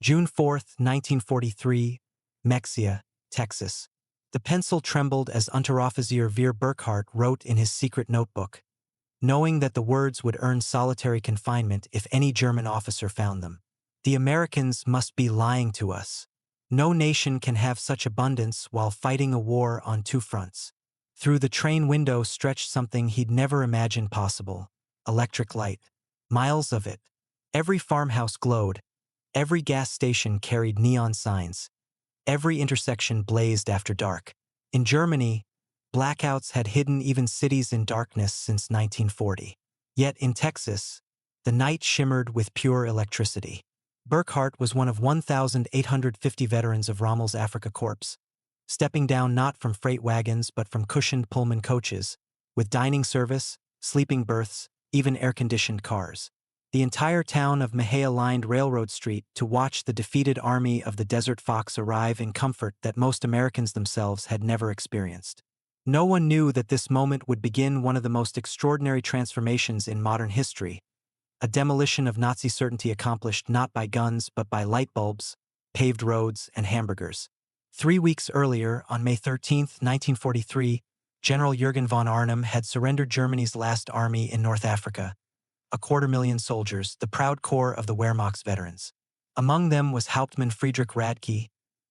June 4, 1943, Mexia, Texas. The pencil trembled as Unteroffizier Veer Burkhardt wrote in his secret notebook, knowing that the words would earn solitary confinement if any German officer found them. The Americans must be lying to us. No nation can have such abundance while fighting a war on two fronts. Through the train window stretched something he'd never imagined possible: electric light. Miles of it. Every farmhouse glowed. Every gas station carried neon signs. Every intersection blazed after dark. In Germany, blackouts had hidden even cities in darkness since 1940. Yet in Texas, the night shimmered with pure electricity. Burkhardt was one of 1,850 veterans of Rommel's Afrika Korps, stepping down not from freight wagons but from cushioned Pullman coaches, with dining service, sleeping berths, even air-conditioned cars. The entire town of Mahia lined Railroad Street to watch the defeated army of the Desert Fox arrive in comfort that most Americans themselves had never experienced. No one knew that this moment would begin one of the most extraordinary transformations in modern history, a demolition of Nazi certainty accomplished not by guns but by light bulbs, paved roads, and hamburgers. 3 weeks earlier, on May 13, 1943, General Jürgen von Arnim had surrendered Germany's last army in North Africa, 250,000 soldiers, the proud corps of the Wehrmacht's veterans. Among them was Hauptmann Friedrich Radke,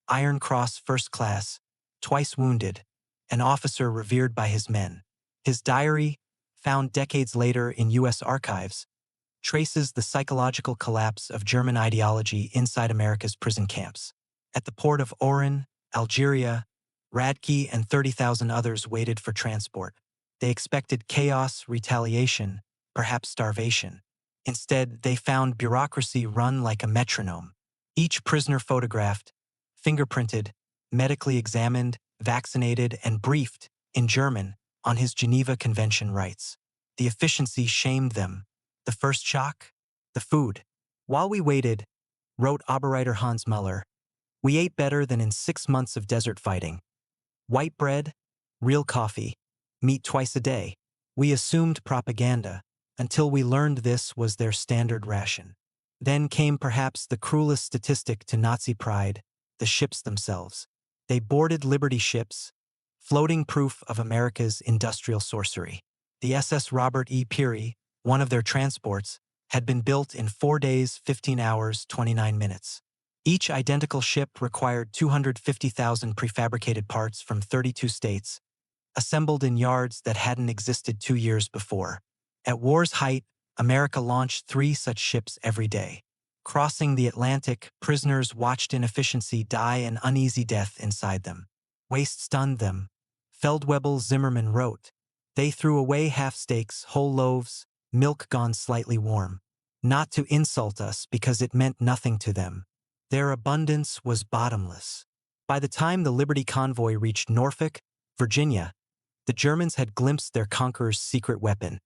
Iron Cross First Class, twice wounded, an officer revered by his men. His diary, found decades later in U.S. archives, traces the psychological collapse of German ideology inside America's prison camps. At the port of Oran, Algeria, Radke and 30,000 others waited for transport. They expected chaos, retaliation, perhaps starvation. Instead, they found bureaucracy run like a metronome. Each prisoner photographed, fingerprinted, medically examined, vaccinated, and briefed, in German, on his Geneva Convention rights. The efficiency shamed them. The first shock? The food. While we waited, wrote Oberreiter Hans Müller, we ate better than in 6 months of desert fighting. White bread, real coffee, meat twice a day. We assumed propaganda, until we learned this was their standard ration. Then came perhaps the cruelest statistic to Nazi pride, the ships themselves. They boarded Liberty ships, floating proof of America's industrial sorcery. The SS Robert E. Peary, one of their transports, had been built in 4 days, 15 hours, 29 minutes. Each identical ship required 250,000 prefabricated parts from 32 states, assembled in yards that hadn't existed 2 years before. At war's height, America launched 3 such ships every day. Crossing the Atlantic, prisoners watched inefficiency die an uneasy death inside them. Waste stunned them. Feldwebel Zimmermann wrote, they threw away half steaks, whole loaves, milk gone slightly warm. Not to insult us because it meant nothing to them. Their abundance was bottomless. By the time the Liberty convoy reached Norfolk, Virginia, the Germans had glimpsed their conqueror's secret weapon.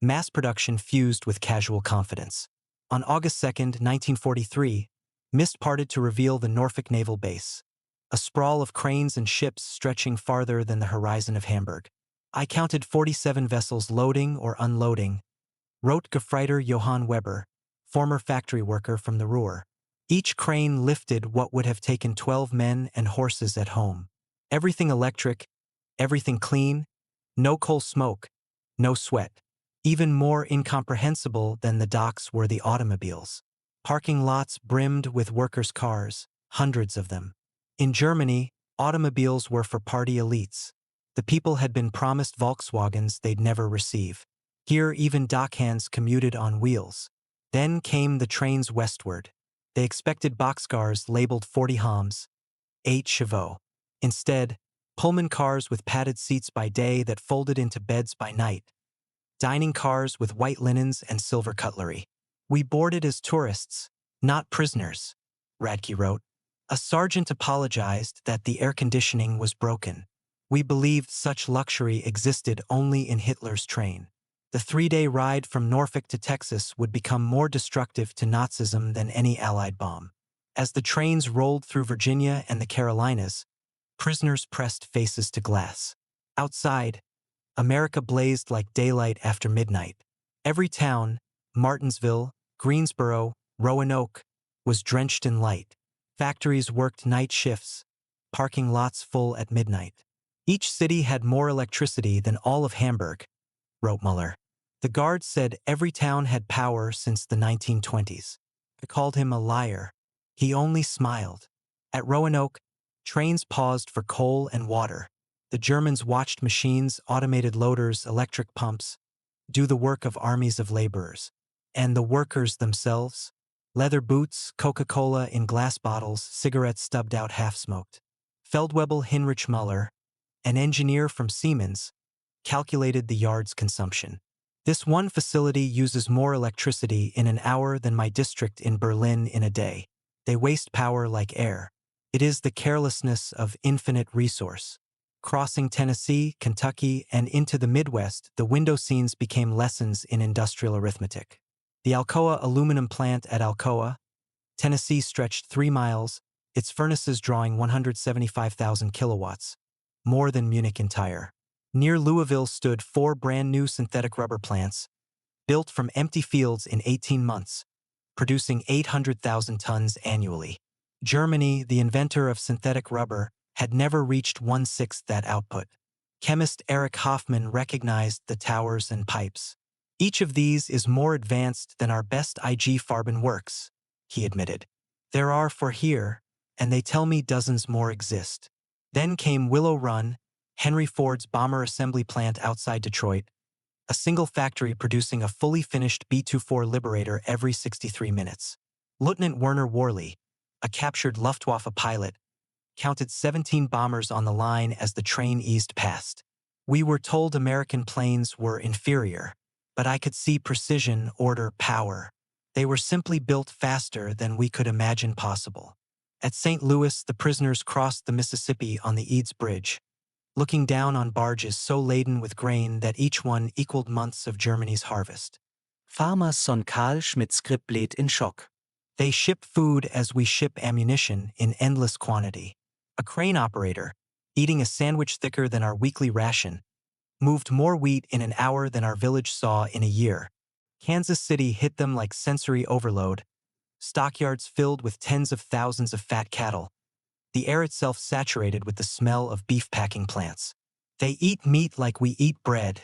Mass production fused with casual confidence. On August 2, 1943, mist parted to reveal the Norfolk Naval Base, a sprawl of cranes and ships stretching farther than the horizon of Hamburg. I counted 47 vessels loading or unloading, wrote Gefreiter Johann Weber, former factory worker from the Ruhr. Each crane lifted what would have taken 12 men and horses at home. Everything electric, everything clean, no coal smoke, no sweat. Even more incomprehensible than the docks were the automobiles. Parking lots brimmed with workers' cars, hundreds of them. In Germany, automobiles were for party elites. The people had been promised Volkswagens they'd never receive. Here even dockhands commuted on wheels. Then came the trains westward. They expected boxcars labeled 40 Hams, 8 chevaux. Instead, Pullman cars with padded seats by day that folded into beds by night. Dining cars with white linens and silver cutlery. We boarded as tourists, not prisoners, Radke wrote. A sergeant apologized that the air conditioning was broken. We believed such luxury existed only in Hitler's train. The 3-day ride from Norfolk to Texas would become more destructive to Nazism than any Allied bomb. As the trains rolled through Virginia and the Carolinas, prisoners pressed faces to glass. Outside, America blazed like daylight after midnight. Every town, Martinsville, Greensboro, Roanoke, was drenched in light. Factories worked night shifts, parking lots full at midnight. Each city had more electricity than all of Hamburg, wrote Muller. The guards said every town had power since the 1920s. I called him a liar. He only smiled. At Roanoke, trains paused for coal and water. The Germans watched machines, automated loaders, electric pumps, do the work of armies of laborers. And the workers themselves? Leather boots, Coca-Cola in glass bottles, cigarettes stubbed out half-smoked. Feldwebel Heinrich Muller, an engineer from Siemens, calculated the yard's consumption. This one facility uses more electricity in an hour than my district in Berlin in a day. They waste power like air. It is the carelessness of infinite resource. Crossing Tennessee, Kentucky, and into the Midwest, the window scenes became lessons in industrial arithmetic. The Alcoa aluminum plant at Alcoa, Tennessee stretched 3 miles, its furnaces drawing 175,000 kilowatts, more than Munich entire. Near Louisville stood 4 brand-new synthetic rubber plants, built from empty fields in 18 months, producing 800,000 tons annually. Germany, the inventor of synthetic rubber, had never reached 1/6 that output. Chemist Erich Hoffmann recognized the towers and pipes. Each of these is more advanced than our best IG Farben works, he admitted. There are 4 here, and they tell me dozens more exist. Then came Willow Run, Henry Ford's bomber assembly plant outside Detroit, a single factory producing a fully finished B-24 Liberator every 63 minutes. Lieutenant Werner Worley, a captured Luftwaffe pilot, counted 17 bombers on the line as the train eased past. We were told American planes were inferior, but I could see precision, order, power. They were simply built faster than we could imagine possible. At St. Louis, the prisoners crossed the Mississippi on the Eads Bridge, looking down on barges so laden with grain that each one equaled months of Germany's harvest. Farmers son Karl Schmidt's Skriptblad in Schock. They ship food as we ship ammunition in endless quantity. A crane operator, eating a sandwich thicker than our weekly ration, moved more wheat in an hour than our village saw in a year. Kansas City hit them like sensory overload, stockyards filled with tens of thousands of fat cattle, the air itself saturated with the smell of beef packing plants. They eat meat like we eat bread,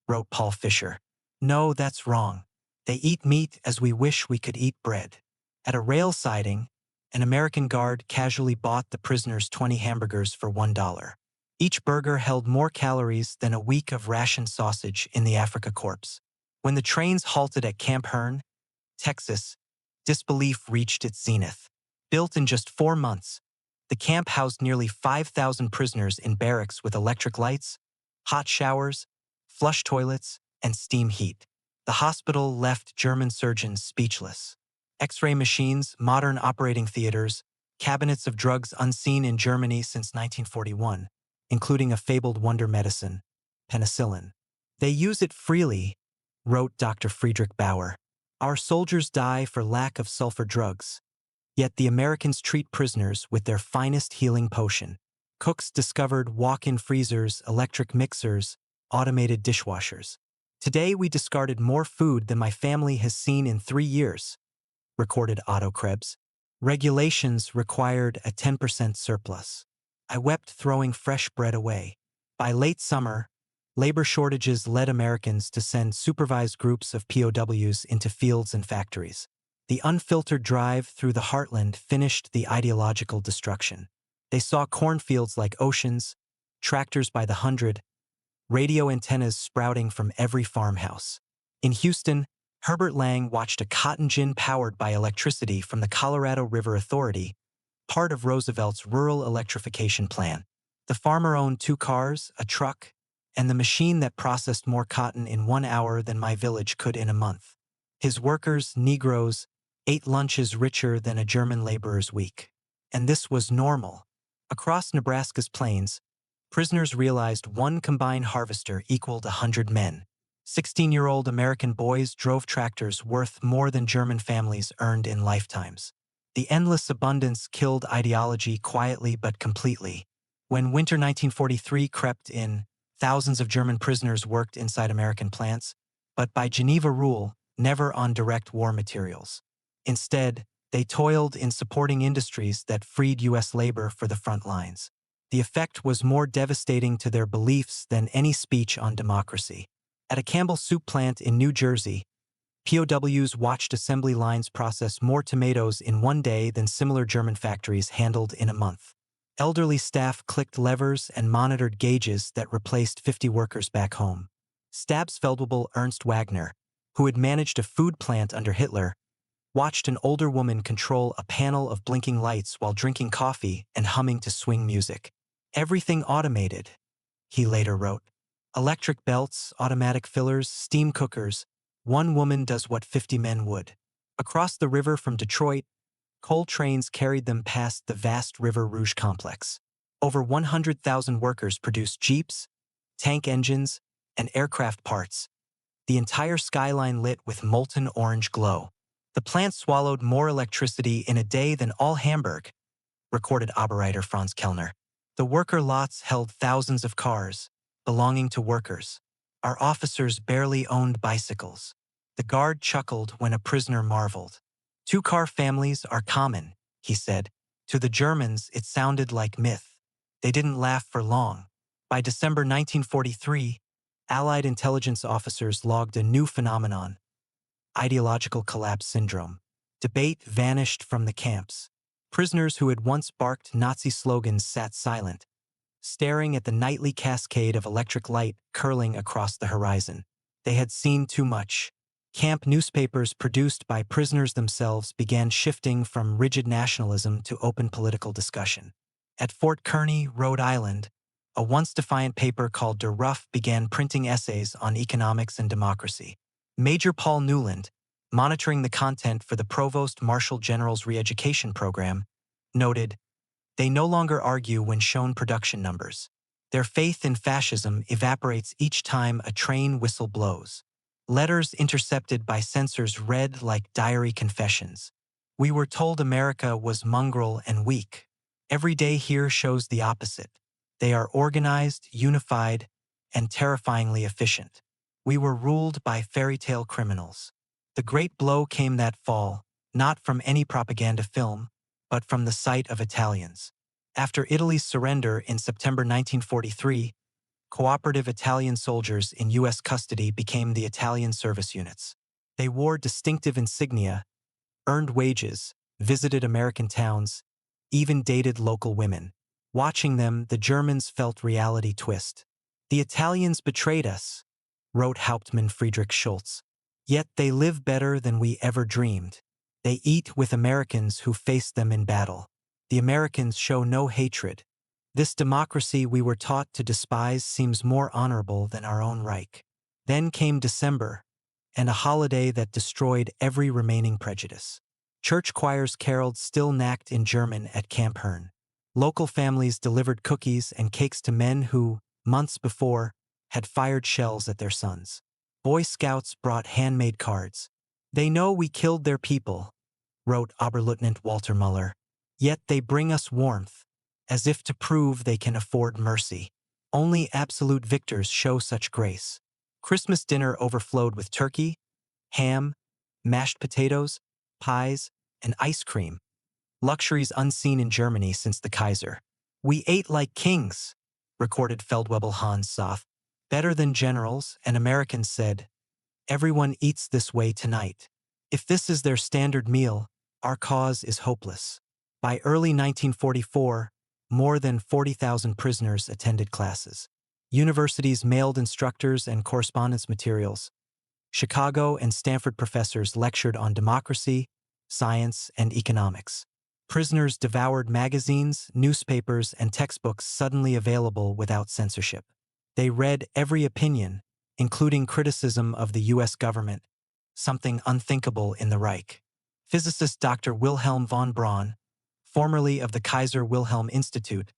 wrote Paul Fisher. No, that's wrong. They eat meat as we wish we could eat bread. At a rail siding, an American guard casually bought the prisoners 20 hamburgers for $1. Each burger held more calories than a week of rationed sausage in the Afrika Korps. When the trains halted at Camp Hearn, Texas, disbelief reached its zenith. Built in just 4 months, the camp housed nearly 5,000 prisoners in barracks with electric lights, hot showers, flush toilets, and steam heat. The hospital left German surgeons speechless. X-ray machines, modern operating theaters, cabinets of drugs unseen in Germany since 1941, including a fabled wonder medicine, penicillin. They use it freely, wrote Dr. Friedrich Bauer. Our soldiers die for lack of sulfur drugs. Yet the Americans treat prisoners with their finest healing potion. Cooks discovered walk-in freezers, electric mixers, automated dishwashers. Today we discarded more food than my family has seen in 3 years, recorded Otto Krebs. Regulations required a 10% surplus. I wept throwing fresh bread away. By late summer, labor shortages led Americans to send supervised groups of POWs into fields and factories. The unfiltered drive through the heartland finished the ideological destruction. They saw cornfields like oceans, tractors by the hundred, radio antennas sprouting from every farmhouse. In Houston, Herbert Lang watched a cotton gin powered by electricity from the Colorado River Authority, part of Roosevelt's rural electrification plan. The farmer owned 2 cars, a truck, and the machine that processed more cotton in 1 hour than my village could in a month. His workers, Negroes, ate lunches richer than a German laborer's week. And this was normal. Across Nebraska's plains, prisoners realized 1 combined harvester equaled 100 men. 16-year-old American boys drove tractors worth more than German families earned in lifetimes. The endless abundance killed ideology quietly but completely. When winter 1943 crept in, thousands of German prisoners worked inside American plants, but by Geneva rule, never on direct war materials. Instead, They toiled in supporting industries that freed U.S. labor for the front lines. The effect was more devastating to their beliefs than any speech on democracy. At a Campbell soup plant in New Jersey, POWs watched assembly lines process more tomatoes in one day than similar German factories handled in a month. Elderly staff clicked levers and monitored gauges that replaced 50 workers back home. Stabsfeldwebel Ernst Wagner, who had managed a food plant under Hitler, watched an older woman control a panel of blinking lights while drinking coffee and humming to swing music. Everything automated, he later wrote. Electric belts, automatic fillers, steam cookers. One woman does what 50 men would. Across the river from Detroit, coal trains carried them past the vast River Rouge complex. Over 100,000 workers produced jeeps, tank engines, and aircraft parts, the entire skyline lit with molten orange glow. The plant swallowed more electricity in a day than all Hamburg, recorded Oberreiter Franz Kellner. The worker lots held thousands of cars, belonging to workers. Our officers barely owned bicycles. The guard chuckled when a prisoner marveled. Two-car families are common, he said. To the Germans, it sounded like myth. They didn't laugh for long. By December 1943, Allied intelligence officers logged a new phenomenon: ideological collapse syndrome. Debate vanished from the camps. Prisoners who had once barked Nazi slogans sat silent, staring at the nightly cascade of electric light curling across the horizon. They had seen too much. Camp newspapers produced by prisoners themselves began shifting from rigid nationalism to open political discussion. At Fort Kearny, Rhode Island, a once defiant paper called Der Ruff began printing essays on economics and democracy. Major Paul Newland, monitoring the content for the Provost Marshal General's re-education program, noted, "They no longer argue when shown production numbers. Their faith in fascism evaporates each time a train whistle blows. Letters intercepted by censors read like diary confessions. We were told America was mongrel and weak. Every day here shows the opposite. They are organized, unified, and terrifyingly efficient. We were ruled by fairy tale criminals." The great blow came that fall, not from any propaganda film, but from the sight of Italians. After Italy's surrender in September 1943, cooperative Italian soldiers in U.S. custody became the Italian service units. They wore distinctive insignia, earned wages, visited American towns, even dated local women. Watching them, the Germans felt reality twist. "The Italians betrayed us," wrote Hauptmann Friedrich Schultz. "Yet they live better than we ever dreamed. They eat with Americans who face them in battle. The Americans show no hatred. This democracy we were taught to despise seems more honorable than our own Reich." Then came December, and a holiday that destroyed every remaining prejudice. Church choirs caroled Still Nacht in German at Camp Herne. Local families delivered cookies and cakes to men who, months before, had fired shells at their sons. Boy Scouts brought handmade cards. "They know we killed their people," wrote Oberleutnant Walter Muller. "Yet they bring us warmth, as if to prove they can afford mercy. Only absolute victors show such grace." Christmas dinner overflowed with turkey, ham, mashed potatoes, pies, and ice cream, luxuries unseen in Germany since the Kaiser. "We ate like kings," recorded Feldwebel Hans Soth. "Better than generals," and Americans said, "Everyone eats this way tonight. If this is their standard meal, our cause is hopeless." By early 1944, more than 40,000 prisoners attended classes. Universities mailed instructors and correspondence materials. Chicago and Stanford professors lectured on democracy, science, and economics. Prisoners devoured magazines, newspapers, and textbooks suddenly available without censorship. They read every opinion, including criticism of the U.S. government, something unthinkable in the Reich. Physicist Dr. Wilhelm von Braun, formerly of the Kaiser Wilhelm Institute,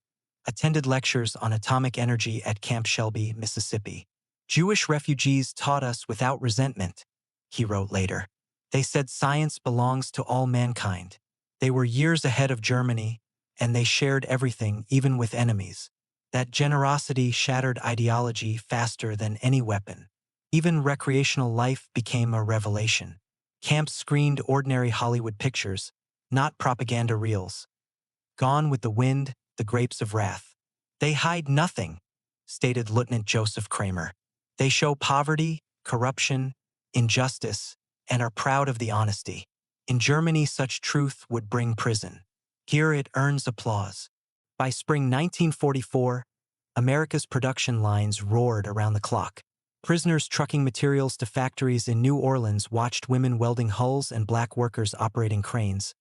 attended lectures on atomic energy at Camp Shelby, Mississippi. "Jewish refugees taught us without resentment," he wrote later. "They said science belongs to all mankind. They were years ahead of Germany, and they shared everything, even with enemies. That generosity shattered ideology faster than any weapon. Even recreational life became a revelation. Camps screened ordinary Hollywood pictures, not propaganda reels. Gone with the wind, the grapes of wrath. They hide nothing, stated Lieutenant Joseph Kramer. They show poverty, corruption, injustice, and are proud of the honesty. In Germany, such truth would bring prison. Here it earns applause. By spring 1944, America's production lines roared around the clock. Prisoners trucking materials to factories in New Orleans watched women welding hulls and black workers operating cranes,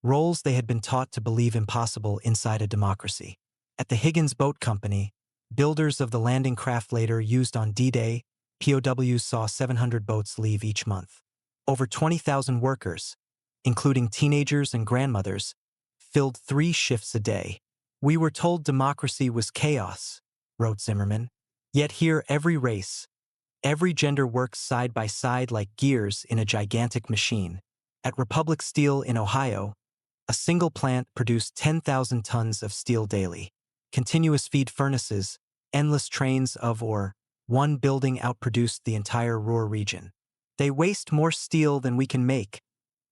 roles they had been taught to believe impossible inside a democracy. At the Higgins Boat Company, builders of the landing craft later used on D-Day, POWs saw 700 boats leave each month. Over 20,000 workers, including teenagers and grandmothers, filled 3 shifts a day. We were told democracy was chaos, wrote Zimmerman. Yet here every race, every gender works side by side like gears in a gigantic machine. At Republic Steel in Ohio, a single plant produced 10,000 tons of steel daily. Continuous feed furnaces, endless trains of ore, one building outproduced the entire Ruhr region. They waste more steel than we can make,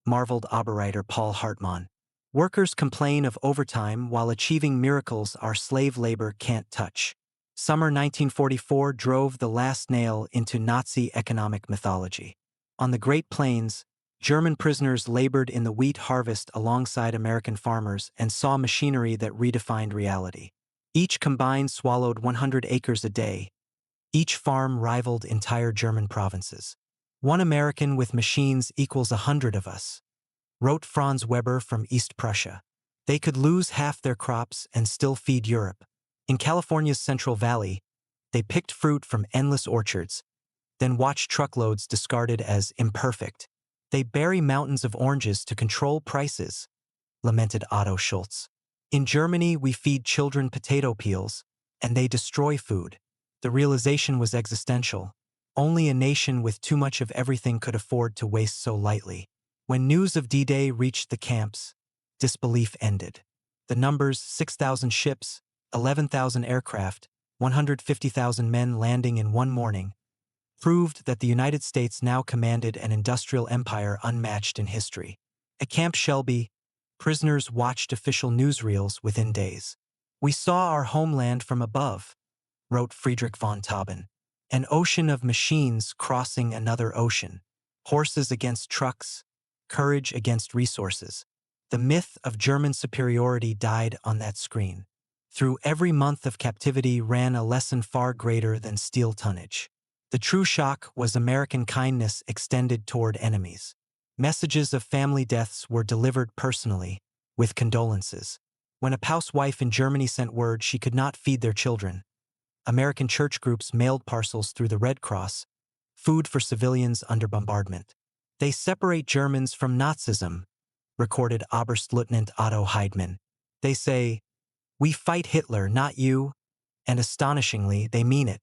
marveled Oberreiter Paul Hartmann. Workers complain of overtime while achieving miracles our slave labor can't touch. Summer 1944 drove the last nail into Nazi economic mythology. On the Great Plains, German prisoners labored in the wheat harvest alongside American farmers and saw machinery that redefined reality. Each combined swallowed 100 acres a day. Each farm rivaled entire German provinces. One American with machines equals 100 of us, wrote Franz Weber from East Prussia. They could lose half their crops and still feed Europe. In California's Central Valley, they picked fruit from endless orchards, then watched truckloads discarded as imperfect. They bury mountains of oranges to control prices, lamented Otto Schultz. In Germany, we feed children potato peels, and they destroy food. The realization was existential. Only a nation with too much of everything could afford to waste so lightly. When news of D-Day reached the camps, disbelief ended. The numbers 6,000 ships, 11,000 aircraft, 150,000 men landing in one morning, proved that the United States now commanded an industrial empire unmatched in history. At Camp Shelby, prisoners watched official newsreels within days. We saw our homeland from above, wrote Friedrich von Tauben. An ocean of machines crossing another ocean. Horses against trucks, courage against resources. The myth of German superiority died on that screen. Through every month of captivity ran a lesson far greater than steel tonnage. The true shock was American kindness extended toward enemies. Messages of family deaths were delivered personally, with condolences. When a POW's wife in Germany sent word she could not feed their children, American church groups mailed parcels through the Red Cross, food for civilians under bombardment. They separate Germans from Nazism, recorded Oberstleutnant Otto Heidmann. They say, "We fight Hitler, not you," and astonishingly, they mean it.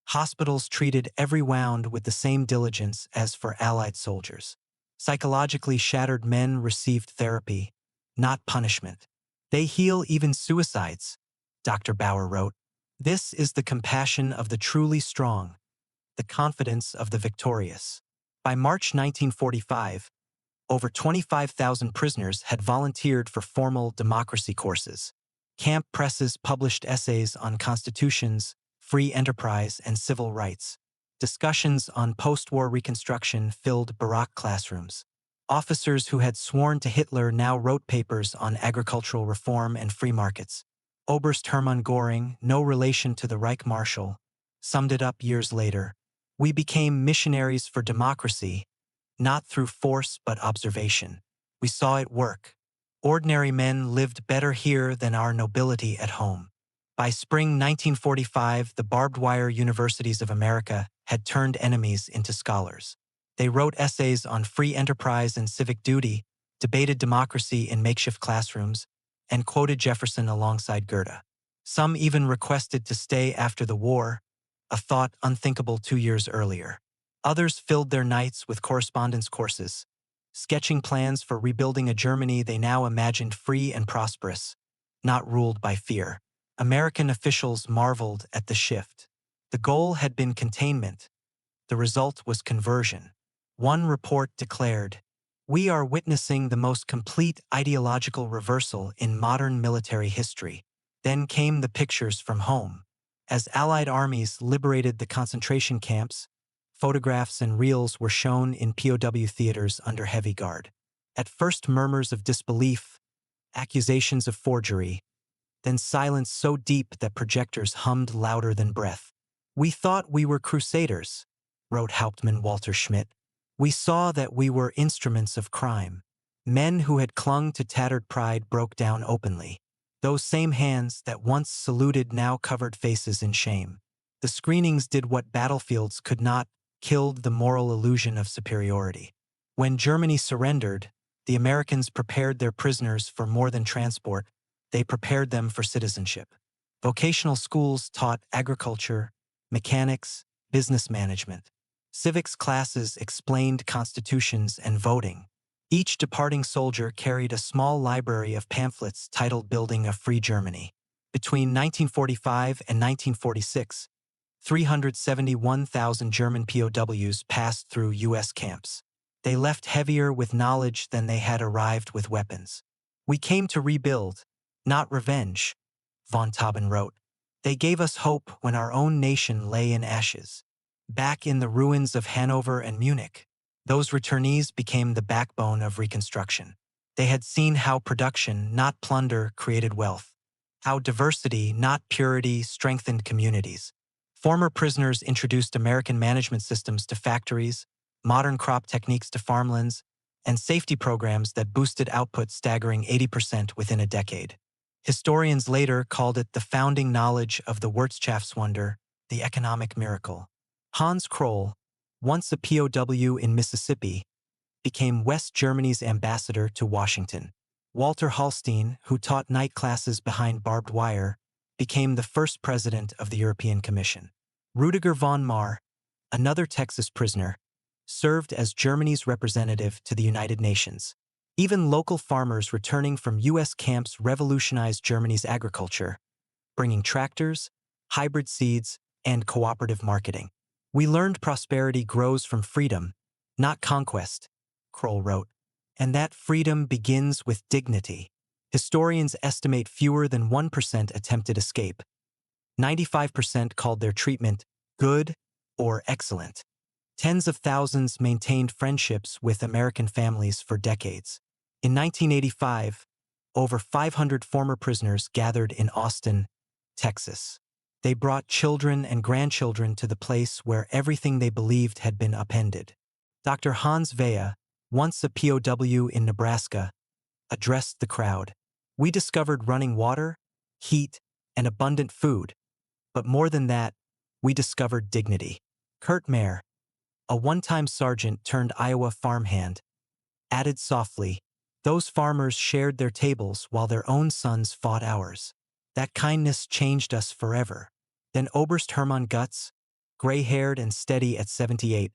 Hospitals treated every wound with the same diligence as for Allied soldiers. Psychologically shattered men received therapy, not punishment. They heal even suicides, Dr. Bauer wrote. This is the compassion of the truly strong, the confidence of the victorious. By March 1945, over 25,000 prisoners had volunteered for formal democracy courses. Camp presses published essays on constitutions, free enterprise, and civil rights. Discussions on post-war reconstruction filled Baroque classrooms. Officers who had sworn to Hitler now wrote papers on agricultural reform and free markets. Oberst Hermann Göring, no relation to the Reich Marshal, summed it up years later. We became missionaries for democracy, not through force but observation. We saw it work. Ordinary men lived better here than our nobility at home. By spring 1945, the barbed wire universities of America had turned enemies into scholars. They wrote essays on free enterprise and civic duty, debated democracy in makeshift classrooms, and quoted Jefferson alongside Goethe. Some even requested to stay after the war, a thought unthinkable 2 years earlier. Others filled their nights with correspondence courses, sketching plans for rebuilding a Germany they now imagined free and prosperous, not ruled by fear. American officials marveled at the shift. The goal had been containment. The result was conversion. One report declared, We are witnessing the most complete ideological reversal in modern military history. Then came the pictures from home. As Allied armies liberated the concentration camps, photographs and reels were shown in POW theaters under heavy guard. At first murmurs of disbelief, accusations of forgery, then silence so deep that projectors hummed louder than breath. "We thought we were crusaders," wrote Hauptmann Walter Schmidt. "We saw that we were instruments of crime." Men who had clung to tattered pride broke down openly. Those same hands that once saluted now covered faces in shame. The screenings did what battlefields could not, killed the moral illusion of superiority. When Germany surrendered, the Americans prepared their prisoners for more than transport, they prepared them for citizenship. Vocational schools taught agriculture, mechanics, business management. Civics classes explained constitutions and voting. Each departing soldier carried a small library of pamphlets titled Building a Free Germany. Between 1945 and 1946, 371,000 German POWs passed through U.S. camps. They left heavier with knowledge than they had arrived with weapons. "We came to rebuild, not revenge," von Tauben wrote. "They gave us hope when our own nation lay in ashes." Back in the ruins of Hanover and Munich, those returnees became the backbone of Reconstruction. They had seen how production, not plunder, created wealth, how diversity, not purity, strengthened communities. Former prisoners introduced American management systems to factories, modern crop techniques to farmlands, and safety programs that boosted output staggering 80% within a decade. Historians later called it the founding knowledge of the Wirtschaftswunder, the economic miracle. Hans Kroll, once a POW in Mississippi, became West Germany's ambassador to Washington. Walter Hallstein, who taught night classes behind barbed wire, became the first president of the European Commission. Rudiger von Marr, another Texas prisoner, served as Germany's representative to the United Nations. Even local farmers returning from U.S. camps revolutionized Germany's agriculture, bringing tractors, hybrid seeds, and cooperative marketing. "We learned prosperity grows from freedom, not conquest," Kroll wrote, "and that freedom begins with dignity." Historians estimate fewer than 1% attempted escape. 95% called their treatment good or excellent. Tens of thousands maintained friendships with American families for decades. In 1985, over 500 former prisoners gathered in Austin, Texas. They brought children and grandchildren to the place where everything they believed had been upended. Dr. Hans Vea, once a POW in Nebraska, addressed the crowd. "We discovered running water, heat, and abundant food. But more than that, we discovered dignity." Kurt Mayer, a one-time sergeant turned Iowa farmhand, added softly, "Those farmers shared their tables while their own sons fought ours. That kindness changed us forever." Then Oberst Hermann Gutz, gray-haired and steady at 78,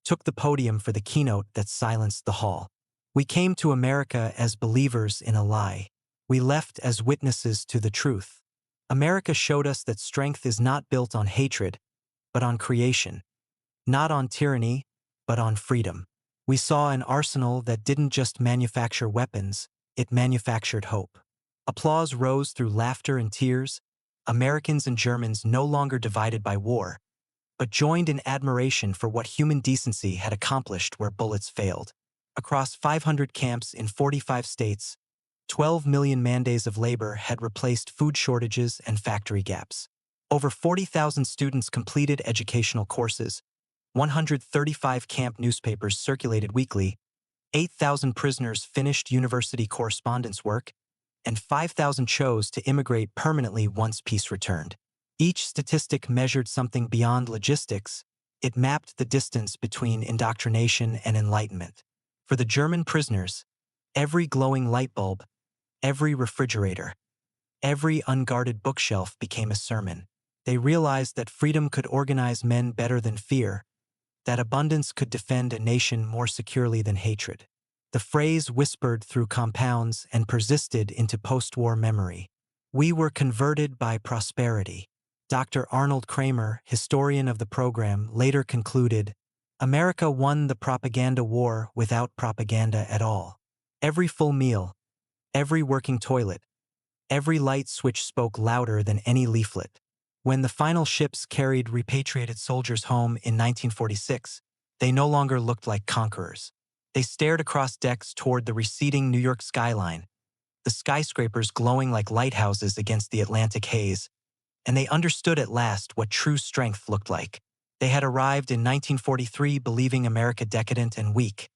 took the podium for the keynote that silenced the hall. "We came to America as believers in a lie. We left as witnesses to the truth. America showed us that strength is not built on hatred, but on creation. Not on tyranny, but on freedom. We saw an arsenal that didn't just manufacture weapons, it manufactured hope." Applause rose through laughter and tears. Americans and Germans no longer divided by war, but joined in admiration for what human decency had accomplished where bullets failed. Across 500 camps in 45 states, 12 million man-days of labor had replaced food shortages and factory gaps. Over 40,000 students completed educational courses, 135 camp newspapers circulated weekly, 8,000 prisoners finished university correspondence work, and 5,000 chose to immigrate permanently once peace returned. Each statistic measured something beyond logistics. It mapped the distance between indoctrination and enlightenment. For the German prisoners, every glowing light bulb, every refrigerator, every unguarded bookshelf became a sermon. They realized that freedom could organize men better than fear, that abundance could defend a nation more securely than hatred. The phrase whispered through compounds and persisted into post-war memory. "We were converted by prosperity." Dr. Arnold Kramer, historian of the program, later concluded, America won the propaganda war without propaganda at all. Every full meal, every working toilet, every light switch spoke louder than any leaflet. When the final ships carried repatriated soldiers home in 1946, they no longer looked like conquerors. They stared across decks toward the receding New York skyline, the skyscrapers glowing like lighthouses against the Atlantic haze, and they understood at last what true strength looked like. They had arrived in 1943 believing America decadent and weak.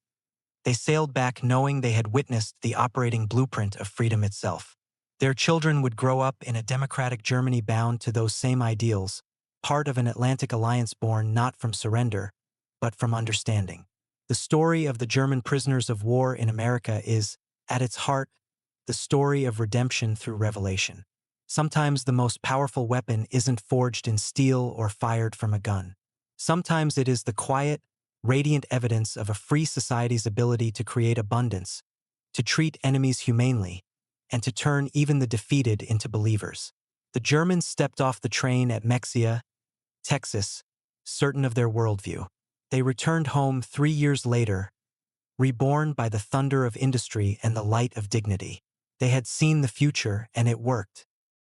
They sailed back knowing they had witnessed the operating blueprint of freedom itself. Their children would grow up in a democratic Germany bound to those same ideals, part of an Atlantic alliance born not from surrender, but from understanding. The story of the German prisoners of war in America is, at its heart, the story of redemption through revelation. Sometimes the most powerful weapon isn't forged in steel or fired from a gun. Sometimes it is the quiet, radiant evidence of a free society's ability to create abundance, to treat enemies humanely, and to turn even the defeated into believers. The Germans stepped off the train at Mexia, Texas, certain of their worldview. They returned home 3 years later, reborn by the thunder of industry and the light of dignity. They had seen the future, and it worked.